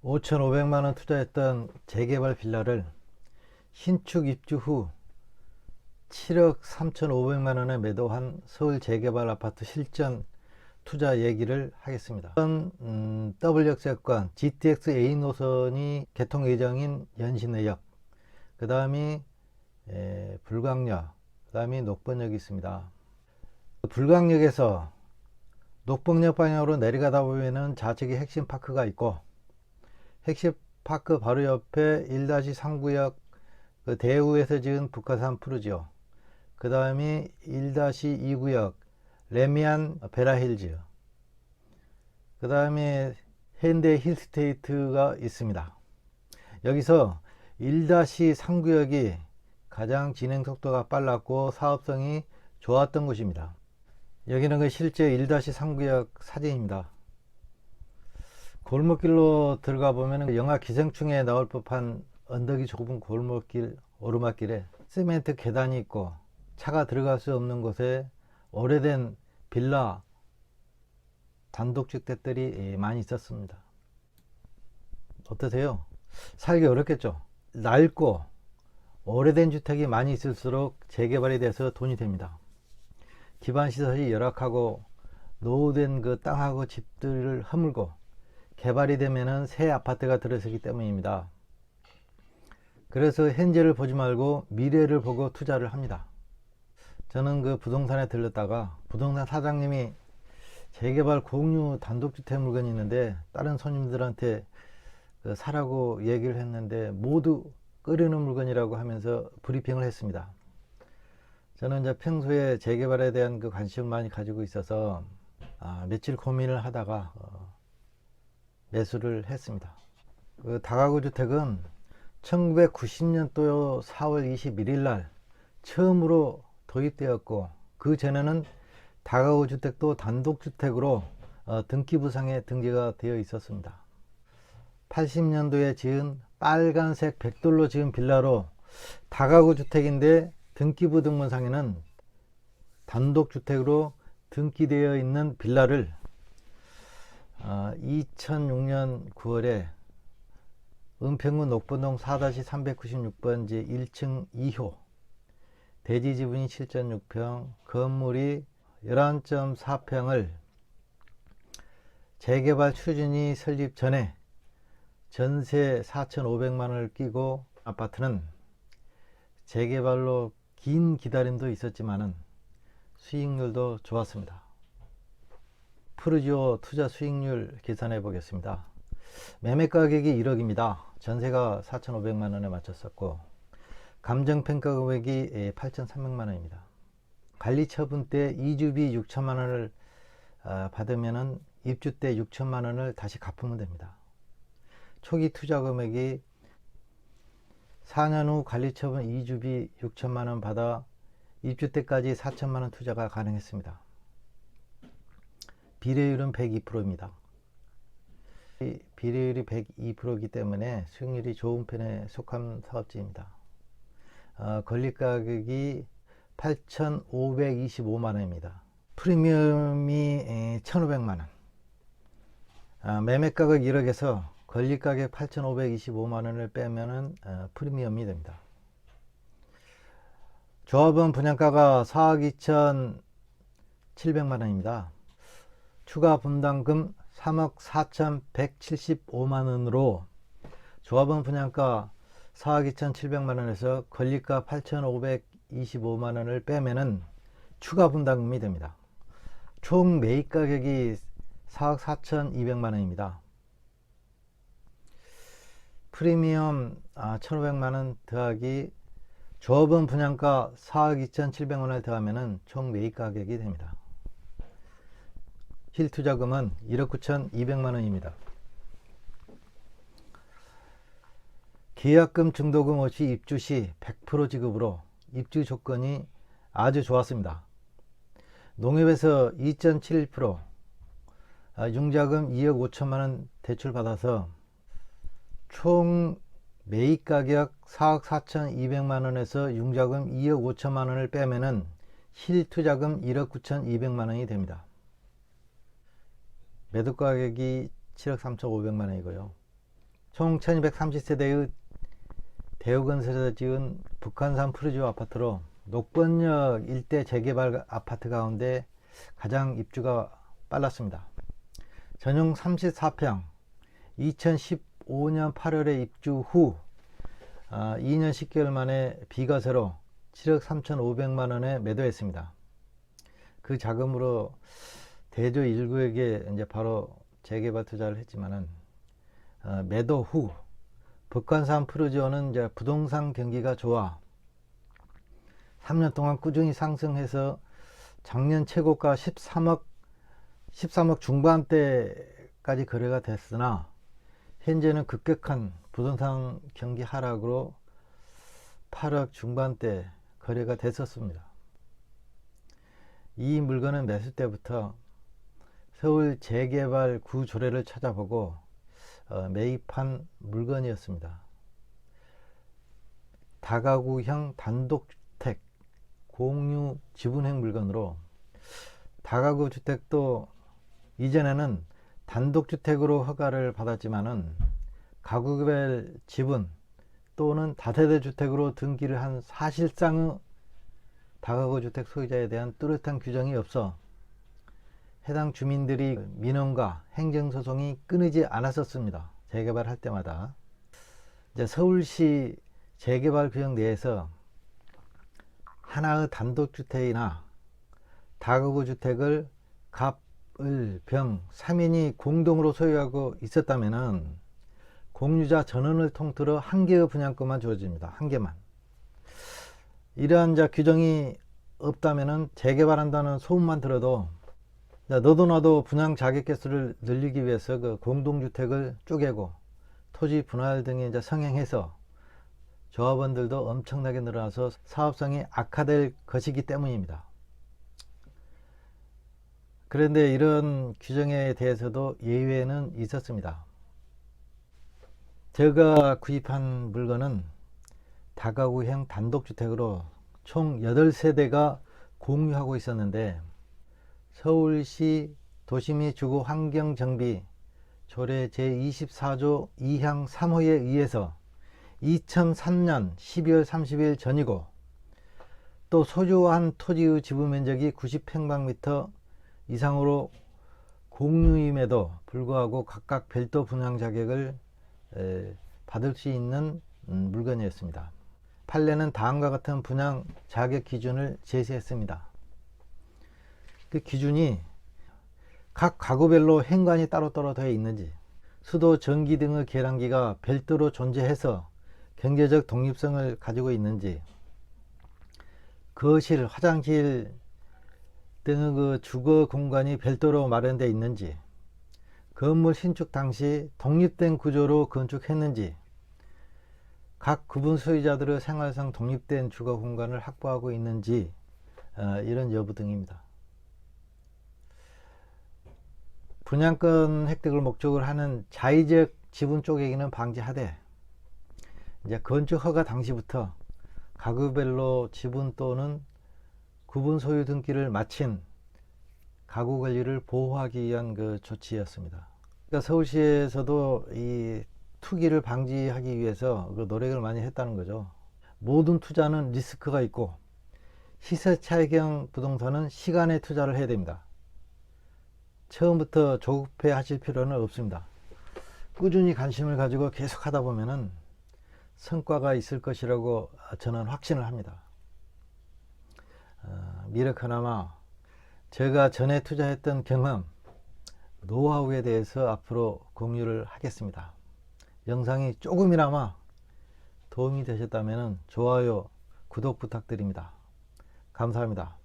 5,500만 원 투자했던 재개발 빌라를 신축 입주 후 7억 3,500만 원에 매도한 서울 재개발 아파트 실전 투자 얘기를 하겠습니다. W역세권 GTX A 노선이 개통 예정인 연신내역, 그 다음이 불광역, 그 다음이 녹번역이 있습니다. 불광역에서 녹번역 방향으로 내려가다 보면은 좌측에 핵심파크가 있고, 핵심파크 바로 옆에 1-3구역 그 대우에서 지은 북한산 푸르지오, 그 다음이 1-2구역 레미안 베라힐즈, 그 다음에 현대 힐스테이트가 있습니다. 여기서 1-3구역이 가장 진행 속도가 빨랐고 사업성이 좋았던 곳입니다. 여기는 그 실제 1-3구역 사진입니다. 골목길로 들어가 보면 영화 기생충에 나올 법한 언덕이 좁은 골목길, 오르막길에 시멘트 계단이 있고 차가 들어갈 수 없는 곳에 오래된 빌라 단독주택들이 많이 있었습니다. 어떠세요? 살기 어렵겠죠? 낡고 오래된 주택이 많이 있을수록 재개발이 돼서 돈이 됩니다. 기반시설이 열악하고 노후된 그 땅하고 집들을 허물고 개발이 되면은 새 아파트가 들어서기 때문입니다. 그래서 현재를 보지 말고 미래를 보고 투자를 합니다. 저는 그 부동산에 들렀다가 부동산 사장님이 재개발 공유 단독주택 물건이 있는데 다른 손님들한테 사라고 얘기를 했는데 모두 끄려는 물건이라고 하면서 브리핑을 했습니다. 저는 이제 평소에 재개발에 대한 그 관심을 많이 가지고 있어서 며칠 고민을 하다가 매수를 했습니다. 그 다가구 주택은 1990년도 4월 21일 날 처음으로 도입되었고, 그 전에는 다가구 주택도 단독주택으로 등기부상에 등재가 되어 있었습니다. 80년도에 지은 빨간색 백돌로 지은 빌라로 다가구 주택인데 등기부 등본상에는 단독주택으로 등기되어 있는 빌라를 2006년 9월에 은평구 녹번동 4-396번지 1층 2호 대지지분이 7.6평 건물이 11.4평을 재개발 추진이 설립 전에 전세 4,500만 원을 끼고, 아파트는 재개발로 긴 기다림도 있었지만은 수익률도 좋았습니다. 푸르지오 투자 수익률 계산해 보겠습니다. 매매 가격이 1억입니다. 전세가 4,500만 원에 맞췄었고 감정평가 금액이 8,300만 원입니다. 관리처분 때 이주비 6천만 원을 받으면은 입주 때 6천만 원을 다시 갚으면 됩니다. 초기 투자 금액이 4년 후 관리처분 이주비 6천만 원 받아 입주 때까지 4천만 원 투자가 가능했습니다. 비례율은 102%입니다. 비례율이 102%이기 때문에 수익률이 좋은 편에 속한 사업지입니다. 권리가격이 8,525만 원입니다. 프리미엄이 1,500만 원. 매매가격 1억에서 권리가격 8,525만 원을 빼면은 프리미엄이 됩니다. 조합원 분양가가 4억 2,700만 원입니다. 추가 분담금 3억 4,175만 원으로 조합원 분양가 4억 2,700만 원에서 권리가 8,525만 원을 빼면은 추가 분담금이 됩니다. 총 매입 가격이 4억 4,200만 원입니다. 프리미엄 1,500만 원 더하기 조합원 분양가 4억 2,700원을 더하면은 총 매입 가격이 됩니다. 실투자금은 1억 9,200만 원입니다. 계약금 중도금 없이 입주 시 100% 지급으로 입주 조건이 아주 좋았습니다. 농협에서 2.71%, 융자금 2억 5천만 원 대출 받아서 총 매입 가격 4억 4,200만 원에서 융자금 2억 5천만 원을 빼면은 실투자금 1억 9,200만 원이 됩니다. 매도 가격이 7억 3,500만 원이고요. 총 1230세대의 대우건설에서 지은 북한산 푸르지오 아파트로 녹번역 일대 재개발 아파트 가운데 가장 입주가 빨랐습니다. 전용 34평, 2015년 8월에 입주 후 2년 10개월 만에 비과세로 7억 3,500만원에 매도했습니다. 그 자금으로 대조 1구에게 이제 바로 재개발 투자를 했지만은 매도 후 북한산 푸르지오는 이제 부동산 경기가 좋아 3년 동안 꾸준히 상승해서 작년 최고가 13억 중반대까지 거래가 됐으나 현재는 급격한 부동산 경기 하락으로 8억 중반대 거래가 됐었습니다. 이 물건은 매수 때부터 서울 재개발 구조례를 찾아보고 매입한 물건이었습니다. 다가구형 단독주택 공유 지분행 물건으로, 다가구 주택도 이전에는 단독주택으로 허가를 받았지만은 가구별 지분 또는 다세대 주택으로 등기를 한 사실상의 다가구 주택 소유자에 대한 뚜렷한 규정이 없어 해당 주민들이 민원과 행정소송이 끊이지 않았었습니다. 재개발할 때마다. 이제 서울시 재개발 구역 내에서 하나의 단독주택이나 다가구 주택을 갑, 을, 병, 3인이 공동으로 소유하고 있었다면은 공유자 전원을 통틀어 한 개의 분양권만 주어집니다. 한 개만. 이러한 규정이 없다면은 재개발한다는 소문만 들어도 너도 나도 분양 자격 개수를 늘리기 위해서 그 공동주택을 쪼개고 토지 분할 등에 성행해서 조합원들도 엄청나게 늘어나서 사업성이 악화될 것이기 때문입니다. 그런데 이런 규정에 대해서도 예외는 있었습니다. 제가 구입한 물건은 다가구형 단독주택으로 총 8세대가 공유하고 있었는데 서울시 도시및 주거 환경정비 조례 제24조 2항 3호에 의해서 2003년 12월 30일 전이고, 또 소유한 토지의 지분 면적이 90평방미터 이상으로 공유임에도 불구하고 각각 별도 분양 자격을 받을 수 있는 물건이었습니다. 판례는 다음과 같은 분양 자격 기준을 제시했습니다. 그 기준이 각 가구별로 현관이 따로따로 되어 있는지, 수도, 전기 등의 계량기가 별도로 존재해서 경제적 독립성을 가지고 있는지, 거실, 화장실 등의 그 주거 공간이 별도로 마련되어 있는지, 건물 신축 당시 독립된 구조로 건축했는지, 각 구분 소유자들의 생활상 독립된 주거 공간을 확보하고 있는지, 이런 여부 등입니다. 분양권 획득을 목적으로 하는 자의적 지분 쪼개기는 방지하되, 이제 건축 허가 당시부터 가구별로 지분 또는 구분 소유 등기를 마친 가구 권리를 보호하기 위한 그 조치였습니다. 그러니까 서울시에서도 이 투기를 방지하기 위해서 그 노력을 많이 했다는 거죠. 모든 투자는 리스크가 있고 시세 차익형 부동산은 시간에 투자를 해야 됩니다. 처음부터 조급해 하실 필요는 없습니다. 꾸준히 관심을 가지고 계속 하다 보면은 성과가 있을 것이라고 저는 확신을 합니다. 미력하나마 제가 전에 투자했던 경험, 노하우에 대해서 앞으로 공유를 하겠습니다. 영상이 조금이나마 도움이 되셨다면 좋아요, 구독 부탁드립니다. 감사합니다.